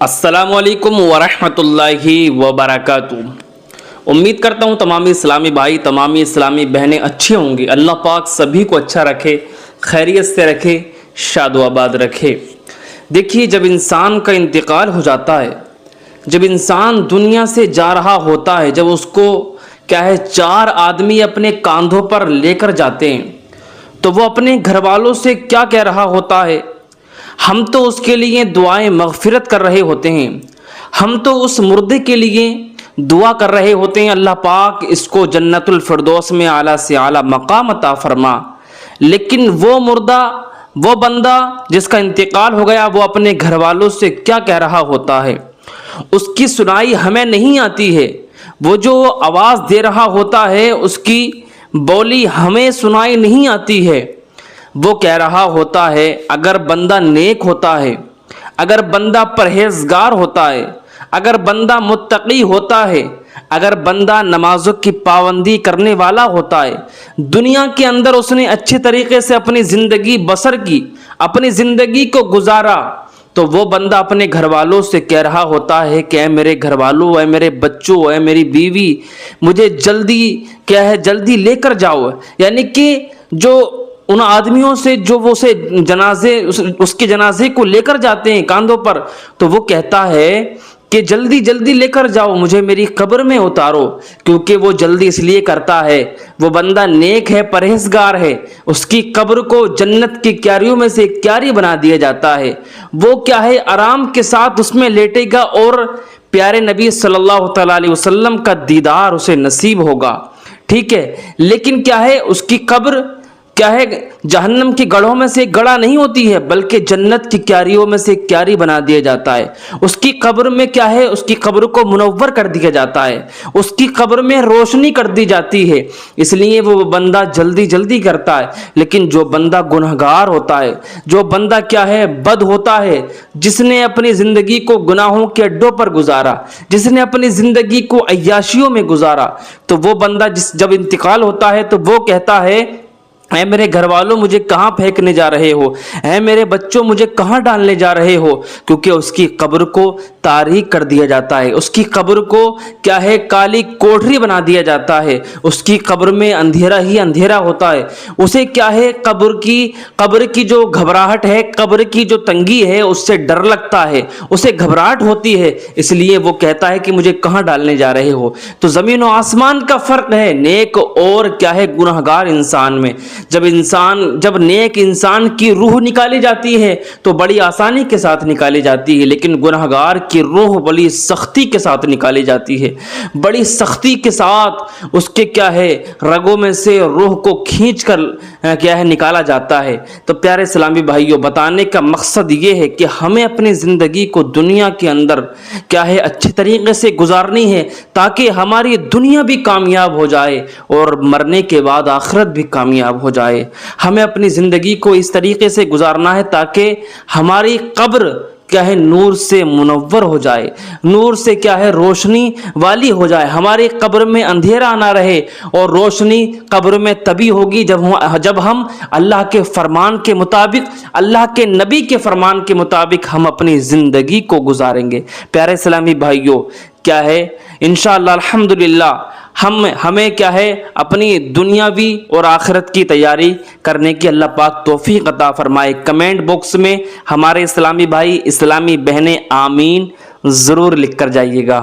अस्सलामु अलैकुम वरहमतुल्लाहि वबरकातुहू। उम्मीद करता हूँ तमामी इस्लामी भाई तमामी इस्लामी बहनें अच्छे होंगे। अल्लाह पाक सभी को अच्छा रखे, खैरियत से रखे, शादो आबाद रखे। देखिए, जब इंसान का इंतकाल हो जाता है, जब इंसान दुनिया से जा रहा होता है, जब उसको चार आदमी अपने कांधों पर लेकर जाते हैं, तो वो अपने घर वालों से क्या कह रहा होता है। हम तो उसके लिए दुआएं मगफिरत कर रहे होते हैं, हम तो उस मुर्दे के लिए दुआ कर रहे होते हैं, अल्लाह पाक इसको जन्नतुल फिरदौस में आला से आला मकाम अता फरमा। लेकिन वो मुर्दा, वो बंदा जिसका इंतकाल हो गया, वो अपने घर वालों से क्या कह रहा होता है, उसकी सुनाई हमें नहीं आती है। वो जो आवाज़ दे रहा होता है, उसकी बोली हमें सुनाई नहीं आती है। वो कह रहा होता है, अगर बंदा नेक होता है, अगर बंदा परहेजगार होता है, अगर बंदा मुत्तकी होता है, अगर बंदा नमाजों की पाबंदी करने वाला होता है, दुनिया के अंदर उसने अच्छे तरीके से अपनी ज़िंदगी बसर की, अपनी ज़िंदगी को गुजारा, तो वो बंदा अपने घर वालों से कह रहा होता है कि ऐ मेरे घर वालों, ऐ मेरे बच्चों, ऐ मेरी बीवी, मुझे जल्दी जल्दी लेकर जाओ। यानी कि जो उन आदमियों से जो वो उसे उसके जनाजे को लेकर जाते हैं कांधों पर, तो वो कहता है कि जल्दी जल्दी लेकर जाओ, मुझे मेरी कब्र में उतारो। क्योंकि वो जल्दी इसलिए करता है, वो बंदा नेक है, परहेजगार है, उसकी कब्र को जन्नत की क्यारियों में से एक क्यारी बना दिया जाता है। वो आराम के साथ उसमें लेटेगा और प्यारे नबी सल्लल्लाहु अलैहि वसल्लम का दीदार उसे नसीब होगा। ठीक है, लेकिन उसकी कब्र जहन्नम के गढ़ों में से एक गड़ा नहीं होती है, बल्कि जन्नत की क्यारियों में से एक क्यारी बना दिया जाता है। उसकी कब्र में उसकी कब्र को मुनव्वर कर दिया जाता है, उसकी कब्र में रोशनी कर दी जाती है। इसलिए वो बंदा जल्दी जल्दी करता है। लेकिन जो बंदा गुनहगार होता है, जो बंदा बद होता है, जिसने अपनी जिंदगी को गुनाहों के अड्डों पर गुजारा, जिसने अपनी जिंदगी को अय्याशियों में गुजारा, तो वो बंदा जब इंतकाल होता है, तो वो कहता है, ऐ मेरे घर वालों, मुझे कहाँ फेंकने जा रहे हो, ऐ मेरे बच्चों, मुझे कहाँ डालने जा रहे हो। क्योंकि उसकी कब्र को तारीक कर दिया जाता है, उसकी कब्र को काली कोठरी बना दिया जाता है, उसकी कब्र में अंधेरा ही अंधेरा होता है। उसे कब्र की जो घबराहट है, कब्र की जो तंगी है, उससे डर लगता है, उसे घबराहट होती है। इसलिए वो कहता है कि मुझे कहाँ डालने जा रहे हो। तो ज़मीन और आसमान का फ़र्क है नेक और गुनहगार इंसान में। जब नेक इंसान की रूह निकाली जाती है तो बड़ी आसानी के साथ निकाली जाती है, लेकिन गुनहगार की रूह बड़ी सख्ती के साथ निकाली जाती है। बड़ी सख्ती के साथ उसके रगों में से रूह को खींच कर निकाला जाता है। तो प्यारे इस्लामी भाइयों, बताने का मकसद ये है कि हमें अपनी ज़िंदगी को दुनिया के अंदर अच्छे तरीके से गुजारनी है, ताकि हमारी दुनिया भी कामयाब हो जाए और मरने के बाद आखिरत भी कामयाब हो जाए। हमें अपनी ज़िंदगी को इस तरीके से गुजारना है ताकि हमारी कब्र नूर से मुनव्वर हो जाए, नूर से रोशनी वाली हो जाए। हमारी कब्र में अंधेरा ना रहे, और रोशनी कब्र में तभी होगी जब हम अल्लाह के फरमान के मुताबिक, अल्लाह के नबी के फरमान के मुताबिक हम अपनी ज़िंदगी को गुजारेंगे। प्यारे इस्लामी भाइयों, इंशाअल्लाह अल्हम्दुलिल्लाह हमें अपनी दुनियावी और आखिरत की तैयारी करने की अल्लाह पाक तौफीक अता फरमाए। कमेंट बॉक्स में हमारे इस्लामी भाई, इस्लामी बहनें आमीन ज़रूर लिख कर जाइएगा।